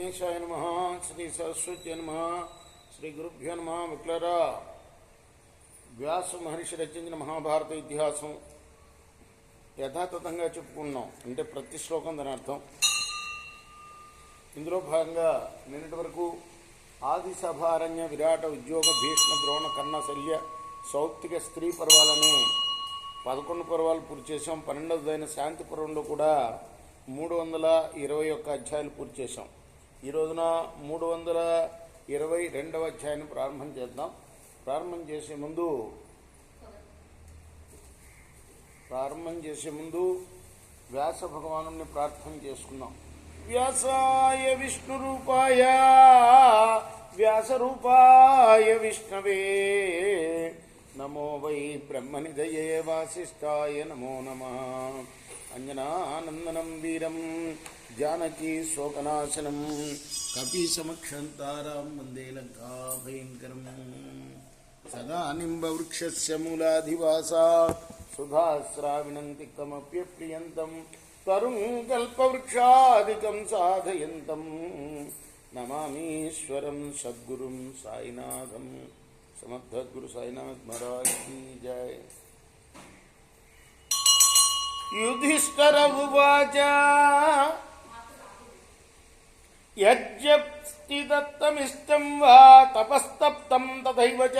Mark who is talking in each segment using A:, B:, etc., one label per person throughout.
A: గణేశాయ నమః. శ్రీ సరస్వతి నమః. శ్రీ గురుభ్యో నమః. విప్లరా వ్యాస మహర్షి రచించిన మహాభారత ఇతిహాసం యథాతథంగా చెప్పుకున్నాం. అంటే ప్రతి శ్లోకం దాని అర్థం. ఇందులో భాగంగా నిన్నటి వరకు ఆది సభారణ్య విరాట ఉద్యోగ భీష్మ ద్రోణ కర్ణ శల్య సౌప్తిక స్త్రీ పర్వాలనే 11 పర్వాలు పూర్తి చేసాం. 12వదైన శాంతి పర్వంలో కూడా 321 అధ్యాయాలు పూర్తి చేశాం. ఈ రోజున 322వ అధ్యాయాన్ని ప్రారంభం చేద్దాం. ప్రారంభం చేసే ముందు వ్యాస భగవాను ప్రార్థన చేసుకుందాం. వ్యాసాయ విష్ణురూపాయ వ్యాసరూపాయ విష్ణవే నమో వై బ్రహ్మనిధయే వాసిష్ఠాయ నమో నమః. అంజనానందనం వీరం జానకీ శోకనాశనం కపీసమక్షంతారాం వందే లంకా భయంకరం. సదా నింబవృక్షస్య మూలాధివాసా సుధాస్రావిణం తిక్తమప్యప్రియంతం తరుం కల్పవృక్షాదికం సాధయంతం నమామీశ్వరం సద్గురుం సాయినాథం. సమర్థద్గురు సాయినాథ్ మహారాజ్ కీ జై. యుధిష్ఠిర ఉవాచ యజ్ఞప్తి దత్తమిష్టం వా తపస్తప్తం తథైవ చ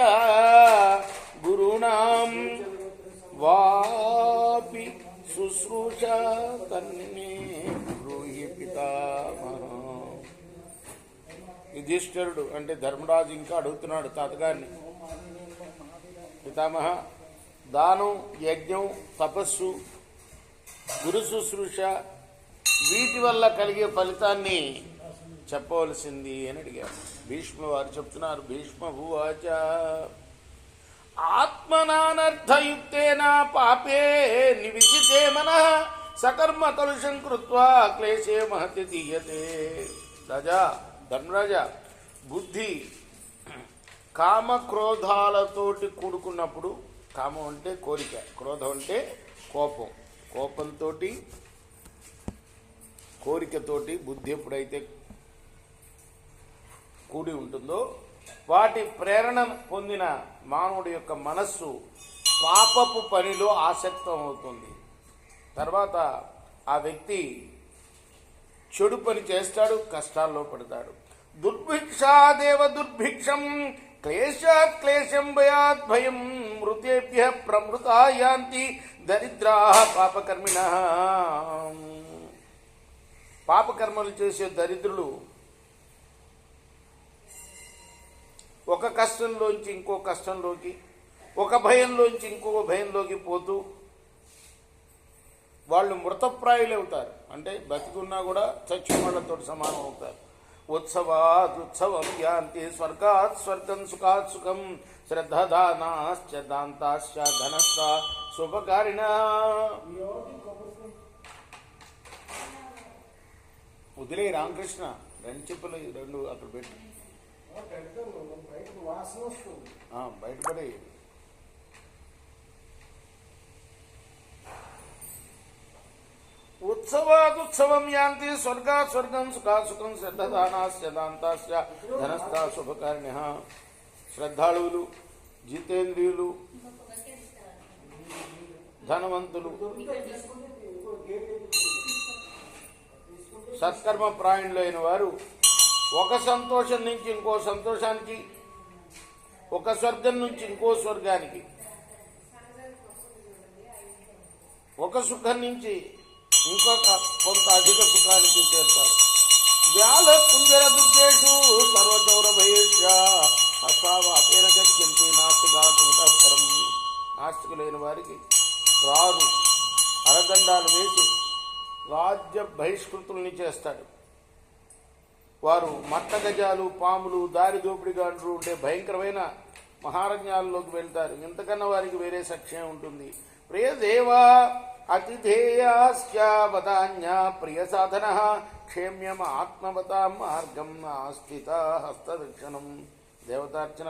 A: గురుణాం వాపి శుశ్రూష తన్మే బ్రూహి పితామహ. యుధిష్ఠిరుడు అంటే ధర్మరాజు ఇంకా అడుగుతున్నాడు తాతగారిని, పితామహ దానం, యజ్ఞం, తపస్సు, గురు శుశ్రూష వీటి వల్ల కలిగే ఫలితాన్ని చెప్పవలసింది అని అడిగారు. భీష్మ వారు చెప్తున్నారు. భీష్మ ఉవాచ ఆత్మనానర్థయుక్తేన పాపే నివిచితే మనః సకర్మ కలుషం కృత్వా క్లేశే మహతి దీయతే. రాజా ధర్మరాజా, బుద్ధి కామక్రోధాలతోటి కూడుకున్నప్పుడు, కామం అంటే కోరిక, క్రోధం అంటే కోపం, కోపంతో కోరికతోటి బుద్ధి ఎప్పుడైతే కూడి ఉంటుందో వాటి ప్రేరణ పొందిన మానవుడి యొక్క మనస్సు పాపపు పనిలో ఆసక్తం అవుతుంది. తర్వాత ఆ వ్యక్తి చెడు పని చేస్తాడు, కష్టాల్లో పడతాడు. దుర్భిక్షాదేవ దుర్భిక్షం క్లేశాత్ క్లేశం భయాత్ భయం మృతేభ్య ప్రమృతా యాంతి దరిద్రా పాపకర్మిణః. పాపకర్మలు చేసే దరిద్రులు ఒక కష్టంలోంచి ఇంకో కష్టంలోకి, ఒక భయంలోంచి ఇంకో భయంలోకి పోతూ వాళ్ళు మృతప్రాయులవుతారు. అంటే బతికున్నా కూడా చచ్చిన వాళ్ళతో సమానం అవుతారు. ఉత్సవాదుత్సవం యాంతి స్వర్గాత్ స్వర్గం సుఖాత్ సుఖం శ్రద్ధాదానాశ్చ దాంతాశ్చ ధనశ్చ శుభకారిణ. వదిలే రామకృష్ణ రెండు చెప్పులు రెండు అక్కడ పెట్టి బయటపడి. ఉత్సవాదుత్సవం యాంతి స్వర్గాత్ స్వర్గం సుఖాత్ సుఖం శ్రద్ధాదానాశ్చ దాంతాశ్చ ధనస్థ శుభకారిణః. శ్రద్ధాళువులు, జితేంద్రియులు, ధనవంతులు, సత్కర్మ ప్రాయులైన వారు ఒక సంతోషం నుంచి ఇంకో సంతోషానికి, ఒక స్వర్గం నుంచి ఇంకో స్వర్గానికి, ఒక సుఖం నుంచి ఇంకొక కొంత అధిక సుఖానికి చేరుతారు. వ్యాల కుంజర దుర్గేషు సర్వచౌర భయేష హస్తావాపేన గచ్చంతి నాస్తికాత్మకరం. నాస్తికులైన వారికి రారు అరదండాలు వేసి రాజ్య బహిష్కృతుల్ని చేస్తాడు. వారు మట్టగజాలు, పాములు, దారి దోపిడిగాండ్రు ఉండే భయంకరమైన మహారణ్యాల్లోకి వెళ్తారు. ఇంతకన్నా వారికి వేరే సఖ్యం ఉంటుంది. ప్రియదేవా అతిథేయాశ్చావదాన్య ప్రియ సాధన క్షేమ్యం ఆత్మవతాం మార్గం ఆస్థిత హస్తదక్షిణం. దేవతార్చన,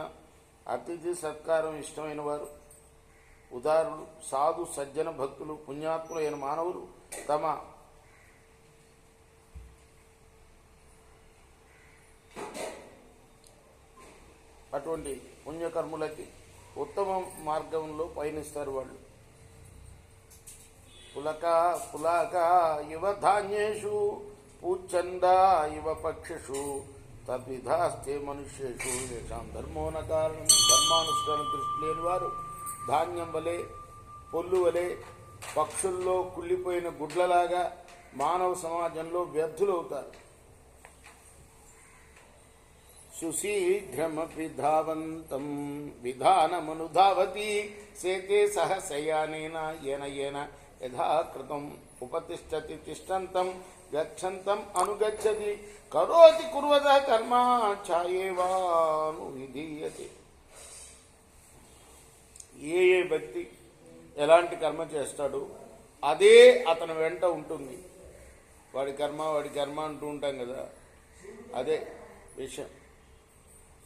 A: అతిథి సత్కారం ఇష్టమైన వారు, ఉదారులు, సాధు సజ్జన భక్తులు, పుణ్యాత్ములైన మానవులు తమ అటువంటి పుణ్యకర్ములకి ఉత్తమ మార్గంలో పయనిస్తారు వాళ్ళు. పులక ఇవ ధాన్యేషు పూచందా ఇవ పక్షిషు తద్విధాస్తే మనుష్యేషు యశాం ధర్మోన కారణం. ధర్మానుష్ఠానం దృష్టి లేని వారు ధాన్యం వలె, పొల్లు వలె, పక్షుల్లో కుళ్ళిపోయిన గుడ్లలాగా మానవ సమాజంలో వ్యర్థులవుతారు. సుశీఘ్రమపి ధావంతం విధానమనుధావతి సేతే సహ శయానేన ఏన యథాకృతం ఉపతిష్టతి తిష్టంతం గచ్చంతం అనుగచ్చతి కరోతి కుర్వత కర్మ ఛాయేవాను విధీయతే. ఏ వ్యక్తి ఎలాంటి కర్మ చేస్తాడో అదే అతని వెంట ఉంటుంది. వాడి కర్మ అంటూ ఉంటాం కదా, అదే విషయం.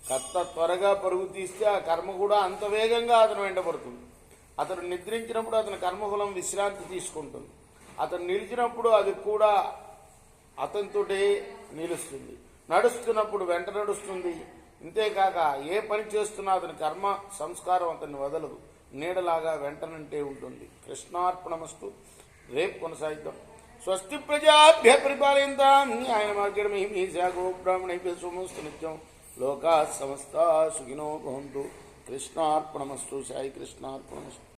A: కర్త త్వరగా పరుగు తీస్తే ఆ కర్మ కూడా అంత వేగంగా అతను వెంటబడుతుంది. అతను నిద్రించినప్పుడు అతని కర్మఫలం విశ్రాంతి తీసుకుంటుంది. అతను నిలిచినప్పుడు అది కూడా అతనితోటే నిలుస్తుంది. నడుస్తున్నప్పుడు వెంట నడుస్తుంది. ఇంతేకాక ఏ పని చేస్తున్నా అతని కర్మ సంస్కారం అతన్ని వదలదు, నీడలాగా వెంటనంటే ఉంటుంది. కృష్ణార్పణమస్తు. రేపు కొనసాగిద్దాం. స్వస్తి ప్రజాభ్య పరిపాలయంతాం న్యాయ మార్గేణ మహిమీషా గోబ్రాహ్మణేభ్యః శుభమస్తు నిత్యం. లోకా సమస్తా సుఖినో భవంతు. కృష్ణార్పణమస్తు. సాయి కృష్ణార్పణమస్తు.